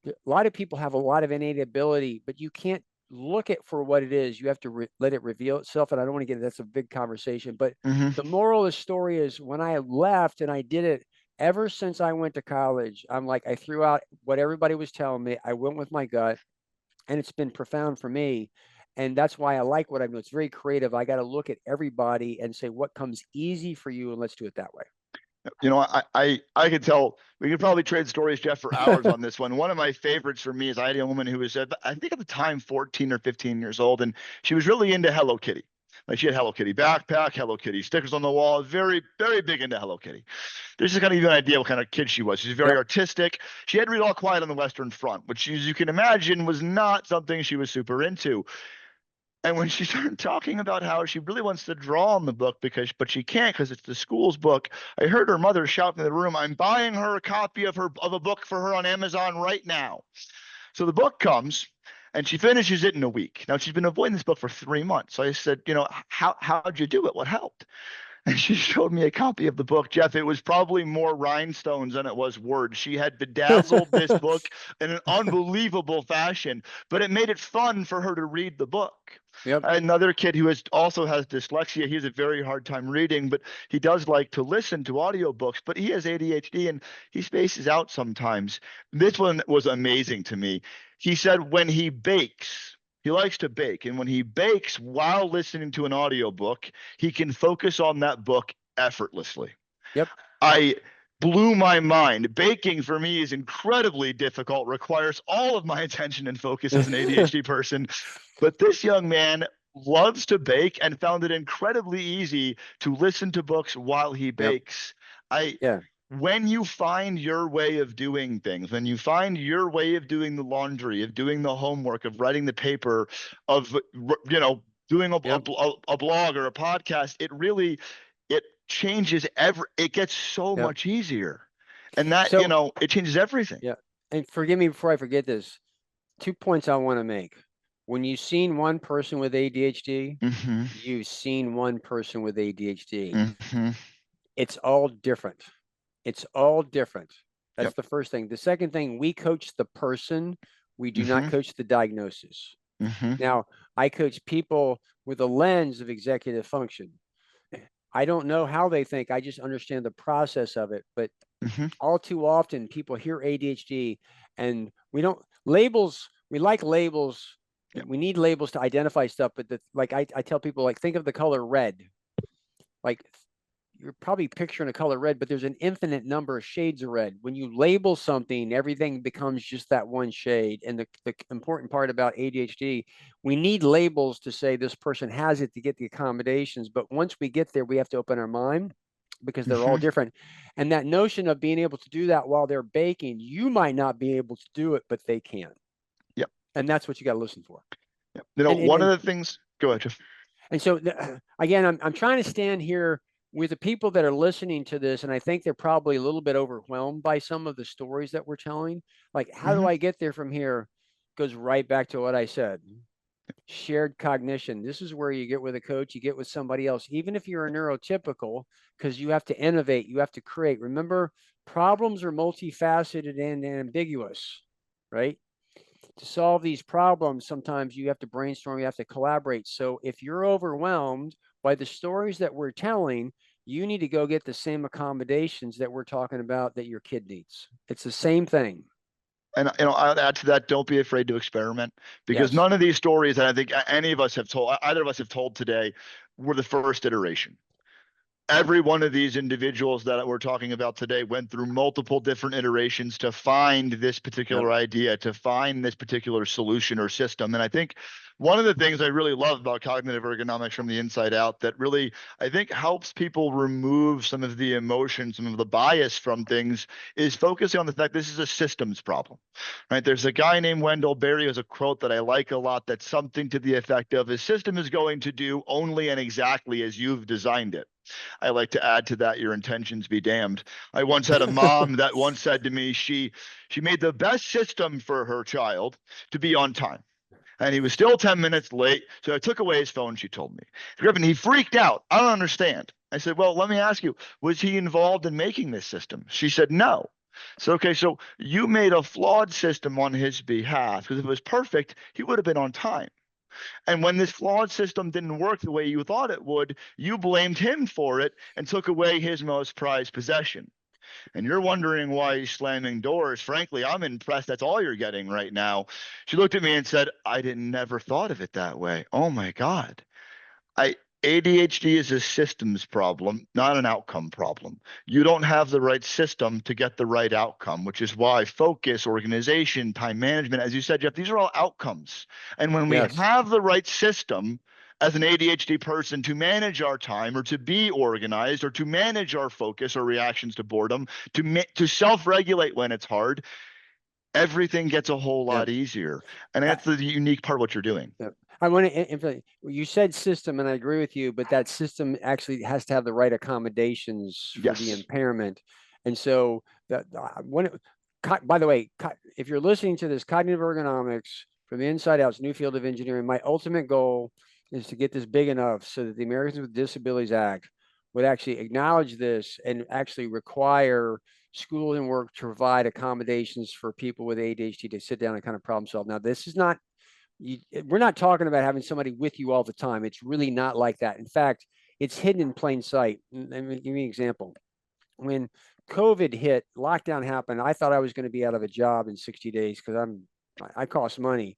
a lot of people have a lot of innate ability, but you can't look at for what it is. You have to let it reveal itself. And I don't want to get that's a big conversation, but the moral of the story is when I left and I did it, ever since I went to college, I'm like, I threw out what everybody was telling me. I went with my gut, and it's been profound for me. And that's why I like what I do. It's very creative. I got to look at everybody and say what comes easy for you, and let's do it that way. You know, I could tell we could probably trade stories, Jeff, for hours on this one. One of my favorites for me is I had a woman who was, I think at the time, 14 or 15 years old, and she was really into Hello Kitty. Like she had Hello Kitty backpack, Hello Kitty stickers on the wall, very, very big into Hello Kitty. There's just kind of give you an idea what kind of kid she was. She's very artistic. She had to read All Quiet on the Western Front, which, as you can imagine, was not something she was super into. And when she started talking about how she really wants to draw in the book but she can't because it's the school's book, I heard her mother shout in the room, "I'm buying her a copy of a book for her on Amazon right now." So the book comes and she finishes it in a week. Now she's been avoiding this book for 3 months. So I said, you know, how'd you do it? What helped? And she showed me a copy of the book. Jeff, it was probably more rhinestones than it was words. She had bedazzled this book in an unbelievable fashion, but it made it fun for her to read the book. Yep. Another kid who also has dyslexia, he has a very hard time reading, but he does like to listen to audiobooks, but he has ADHD and he spaces out sometimes. This one was amazing to me. He said when he bakes, he likes to bake, and when he bakes while listening to an audiobook, he can focus on that book effortlessly. Yep. I blew my mind. Baking for me is incredibly difficult, requires all of my attention and focus as an ADHD person. But this young man loves to bake and found it incredibly easy to listen to books while he bakes. When you find your way of doing things, when you find your way of doing the laundry, of doing the homework, of writing the paper, of, you know, doing a blog or a podcast, it changes it gets so much easier. And that, you know, it changes everything. Yeah. And forgive me before I forget this. 2 points I want to make. When you've seen one person with ADHD, you've seen one person with ADHD. It's all different. It's all different. That's the first thing. The second thing, we coach the person. We do not coach the diagnosis. Now, I coach people with a lens of executive function. I don't know how they think. I just understand the process of it. But all too often, people hear ADHD and we like labels. We need labels to identify stuff. But I tell people, like, think of the color red. Like, you're probably picturing a color red, but there's an infinite number of shades of red. When you label something, everything becomes just that one shade. And the important part about ADHD, we need labels to say this person has it to get the accommodations. But once we get there, we have to open our mind because they're all different. And that notion of being able to do that while they're baking, you might not be able to do it, but they can. Yep. And that's what you got to listen for. Yep. You know, one of the things, go ahead, Jeff. And so again, I'm trying to stand here with the people that are listening to this, and I think they're probably a little bit overwhelmed by some of the stories that we're telling. Like, how do I get there from here? Goes right back to what I said. Shared cognition. This is where you get with a coach, you get with somebody else, even if you're a neurotypical, because you have to innovate, you have to create. Remember, problems are multifaceted and ambiguous, right? To solve these problems, sometimes you have to brainstorm, you have to collaborate. So if you're overwhelmed by the stories that we're telling, you need to go get the same accommodations that we're talking about that your kid needs. It's the same thing. And, you know, I'll add to that, don't be afraid to experiment, because none of these stories that I think any of us have told, either of us have told today, were the first iteration. Every one of these individuals that we're talking about today went through multiple different iterations to find this particular idea, to find this particular solution or system. And I think one of the things I really love about cognitive ergonomics from the inside out that really, I think, helps people remove some of the emotion, some of the bias from things, is focusing on the fact this is a systems problem, right? There's a guy named Wendell Berry who has a quote that I like a lot that's something to the effect of, a system is going to do only and exactly as you've designed it. I like to add to that, your intentions be damned. I once had a mom that once said to me, she made the best system for her child to be on time. And he was still 10 minutes late. So I took away his phone, she told me. Griffin, he freaked out. I don't understand. I said, well, let me ask you, was he involved in making this system? She said, no. So, okay, so you made a flawed system on his behalf because if it was perfect, he would have been on time. And when this flawed system didn't work the way you thought it would, you blamed him for it and took away his most prized possession. And you're wondering why he's slamming doors. Frankly, I'm impressed that's all you're getting right now. She looked at me and said, I didn't never thought of it that way. Oh my God. I ADHD is a systems problem, not an outcome problem. You don't have the right system to get the right outcome, which is why focus, organization, time management, as you said, Jeff, these are all outcomes. And when we Yes. have the right system as an ADHD person to manage our time or to be organized or to manage our focus or reactions to boredom, to self-regulate when it's hard, everything gets a whole Yeah. lot easier. And that's the unique part of what you're doing. Yeah. I want to emphasize, you said system, and I agree with you, but that system actually has to have the right accommodations for the Yes. impairment. And so that by the way, if you're listening to this, cognitive ergonomics from the inside out, it's a new field of engineering. My ultimate goal is to get this big enough so that the Americans with Disabilities Act would actually acknowledge this and actually require school and work to provide accommodations for people with ADHD to sit down and kind of problem solve. Now, this is not we're not talking about having somebody with you all the time. It's really not like that. In fact, it's hidden in plain sight. Let me give you an example. When COVID hit, lockdown happened, I thought I was going to be out of a job in 60 days because I cost money.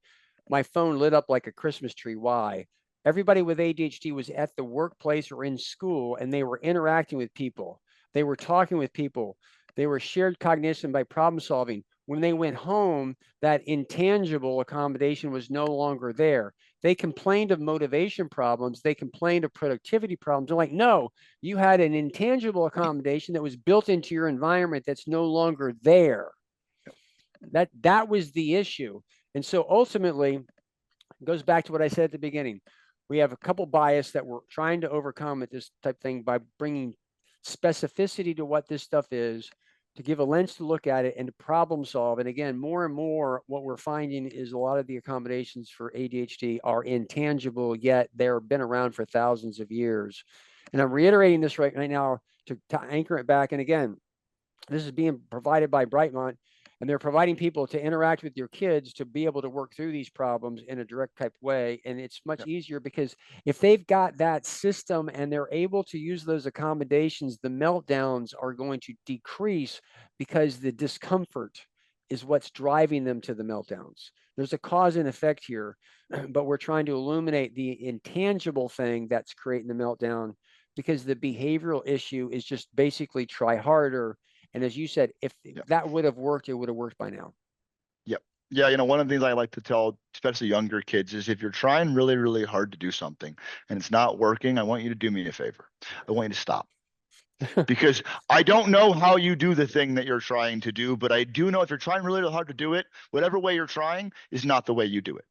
My phone lit up like a Christmas tree. Why? Everybody with ADHD was at the workplace or in school, and they were interacting with people. They were talking with people. They were shared cognition by problem solving. When they went home, that intangible accommodation was no longer there. They complained of motivation problems. They complained of productivity problems. They're like, no, you had an intangible accommodation that was built into your environment that's no longer there. That was the issue. And so ultimately, it goes back to what I said at the beginning. We have a couple bias that we're trying to overcome at this type thing by bringing specificity to what this stuff is, to give a lens to look at it and to problem solve. And again, more and more, what we're finding is a lot of the accommodations for ADHD are intangible, yet they've been around for thousands of years. And I'm reiterating this right now to anchor it back. And again, this is being provided by Brightmont, and they're providing people to interact with your kids to be able to work through these problems in a direct type way. And it's much easier because if they've got that system and they're able to use those accommodations, the meltdowns are going to decrease because the discomfort is what's driving them to the meltdowns. There's a cause and effect here, but we're trying to illuminate the intangible thing that's creating the meltdown, because the behavioral issue is just basically try harder. And as you said, if that would have worked, it would have worked by now. Yep. Yeah, one of the things I like to tell, especially younger kids, is if you're trying really, really hard to do something and it's not working, I want you to do me a favor. I want you to stop. Because I don't know how you do the thing that you're trying to do, but I do know if you're trying really hard to do it, whatever way you're trying is not the way you do it.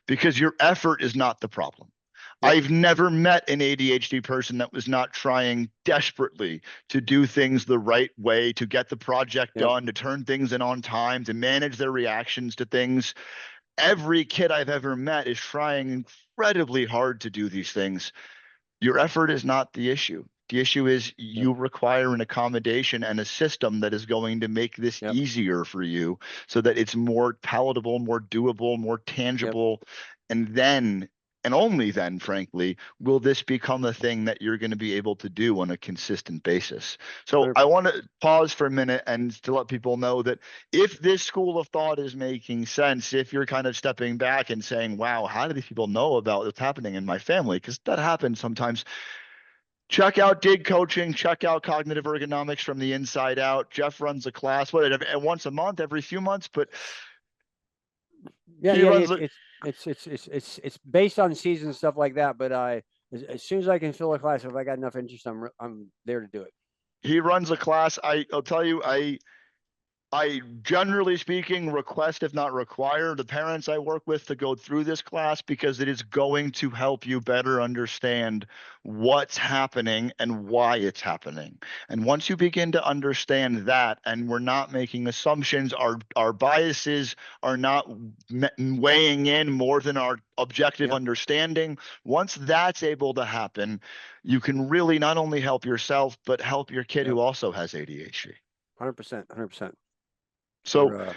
Because your effort is not the problem. I've never met an ADHD person that was not trying desperately to do things the right way, to get the project done, to turn things in on time, to manage their reactions to things. Every kid I've ever met is trying incredibly hard to do these things. Your effort is not the issue. The issue is you require an accommodation and a system that is going to make this easier for you so that it's more palatable, more doable, more tangible. And then, and only then, frankly, will this become a thing that you're going to be able to do on a consistent basis. So I want to pause for a minute and to let people know that if this school of thought is making sense, if you're kind of stepping back and saying, wow, how do these people know about what's happening in my family? Because that happens sometimes. Check out Dig Coaching. Check out Cognitive Ergonomics from the inside out. Jeff runs a class, once a month, every few months, but it's based on season and stuff like that. But as soon as I can fill a class, if I got enough interest, I'm there to do it. He runs a class. I'll tell you, I generally speaking request, if not require, the parents I work with to go through this class because it is going to help you better understand what's happening and why it's happening. And once you begin to understand that, and we're not making assumptions, our biases are not weighing in more than our objective understanding. Once that's able to happen, you can really not only help yourself, but help your kid who also has ADHD. 100%. So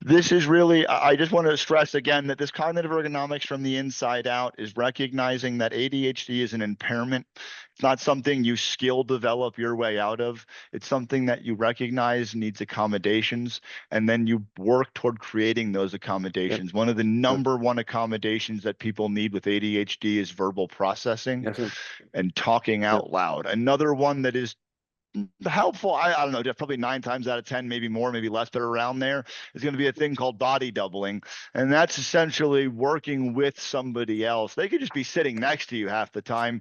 this is really, I just want to stress again that this cognitive ergonomics from the inside out is recognizing that ADHD is an impairment. It's not something you skill develop your way out of. It's something that you recognize needs accommodations, and then you work toward creating those accommodations. One of the number one accommodations that people need with ADHD is verbal processing and talking out loud. Another one that is helpful, I don't know, Jeff, probably 9 times out of 10, maybe more, maybe less, but around there is going to be a thing called body doubling. And that's essentially working with somebody else. They could just be sitting next to you half the time.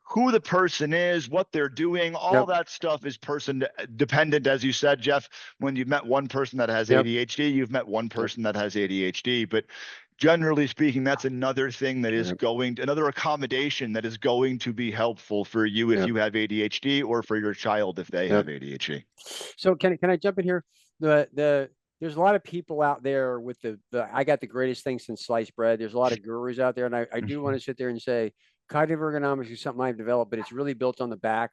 Who the person is, what they're doing, all that stuff is person dependent. As you said, Jeff, when you've met one person that has ADHD, you've met one person that has ADHD. But generally speaking, that's another thing that is another accommodation that is going to be helpful for you if you have ADHD, or for your child if they have ADHD. So can I jump in here? There's a lot of people out there with the I got the greatest thing since sliced bread. There's a lot of gurus out there, and I do want to sit there and say cognitive ergonomics is something I've developed, but it's really built on the back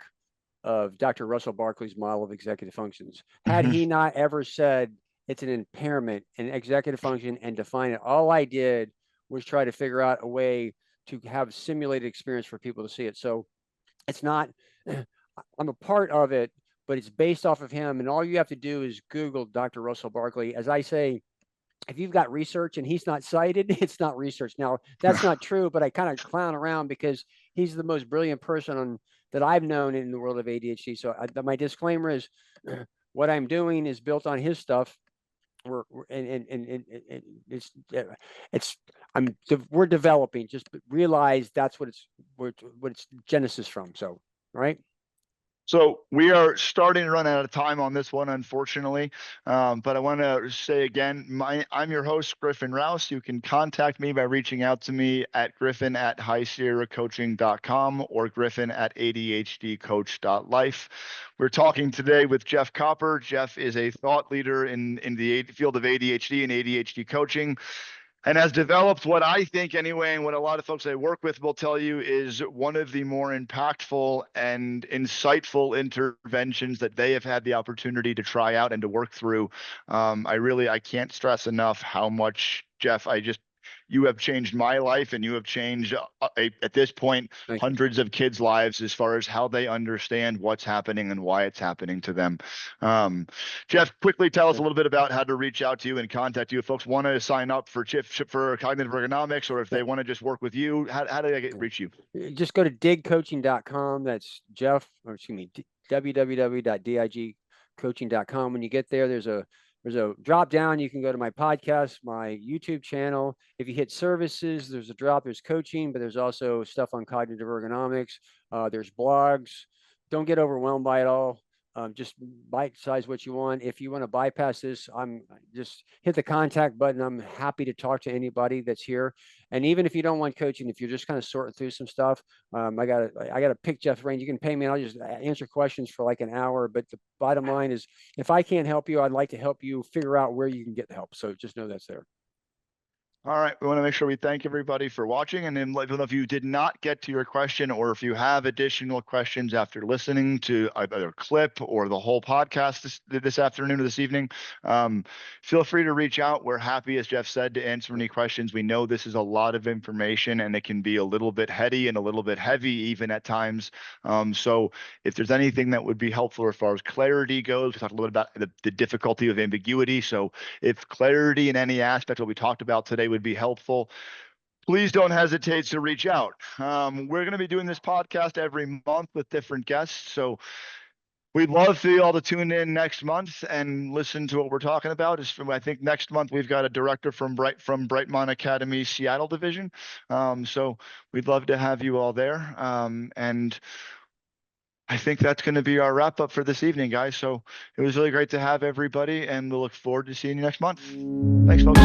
of Dr. Russell Barkley's model of executive functions. Had he not ever said it's an impairment in executive function and define it, all I did was try to figure out a way to have simulated experience for people to see it. So it's not, I'm a part of it, but it's based off of him. And all you have to do is Google Dr. Russell Barkley. As I say, if you've got research and he's not cited, it's not research. Now, that's not true, but I kind of clown around because he's the most brilliant person that I've known in the world of ADHD. So my disclaimer is what I'm doing is built on his stuff. We're developing. Just realize that's what it's genesis from. So, all right. So we are starting to run out of time on this one, unfortunately. But I want to say again, I'm your host, Griffin Rouse. You can contact me by reaching out to me at griffin@highsierracoaching.com or griffin@adhdcoach.life. We're talking today with Jeff Copper. Jeff is a thought leader in the field of ADHD and ADHD coaching, and has developed what I think anyway, and what a lot of folks I work with will tell you is one of the more impactful and insightful interventions that they have had the opportunity to try out and to work through. I can't stress enough how much, Jeff, you have changed my life, and you have changed at this point hundreds of kids' lives as far as how they understand what's happening and why it's happening to them. Jeff, quickly tell us a little bit about how to reach out to you and contact you if folks want to sign up for Cognitive Ergonomics, or if they want to just work with you. How do they reach you? Just go to digcoaching.com. That's www.digcoaching.com. When you get there, there's a drop down. You can go to my podcast, my YouTube channel. If you hit services, there's coaching, but there's also stuff on cognitive ergonomics. There's blogs. Don't get overwhelmed by it all. Just bite size what you want. If you want to bypass this, just hit the contact button. I'm happy to talk to anybody that's here. And even if you don't want coaching, if you're just kind of sorting through some stuff, I gotta pick Jeff's range. You can pay me and I'll just answer questions for like an hour. But the bottom line is, if I can't help you, I'd like to help you figure out where you can get the help. So just know that's there. All right. We want to make sure we thank everybody for watching. And then if you did not get to your question, or if you have additional questions after listening to either a clip or the whole podcast this afternoon or this evening, feel free to reach out. We're happy, as Jeff said, to answer any questions. We know this is a lot of information, and it can be a little bit heady and a little bit heavy even at times. So if there's anything that would be helpful as far as clarity goes, we talked a little bit about the difficulty of ambiguity. So if clarity in any aspect of what we talked about today would be helpful, please don't hesitate to reach out. We're going to be doing this podcast every month with different guests, so we'd love for you all to tune in next month and listen to what we're talking about. I think next month we've got a director from Brightmont Academy Seattle division, so we'd love to have you all there. And I think that's going to be our wrap up for this evening, guys. So it was really great to have everybody, and we'll look forward to seeing you next month. Thanks, folks.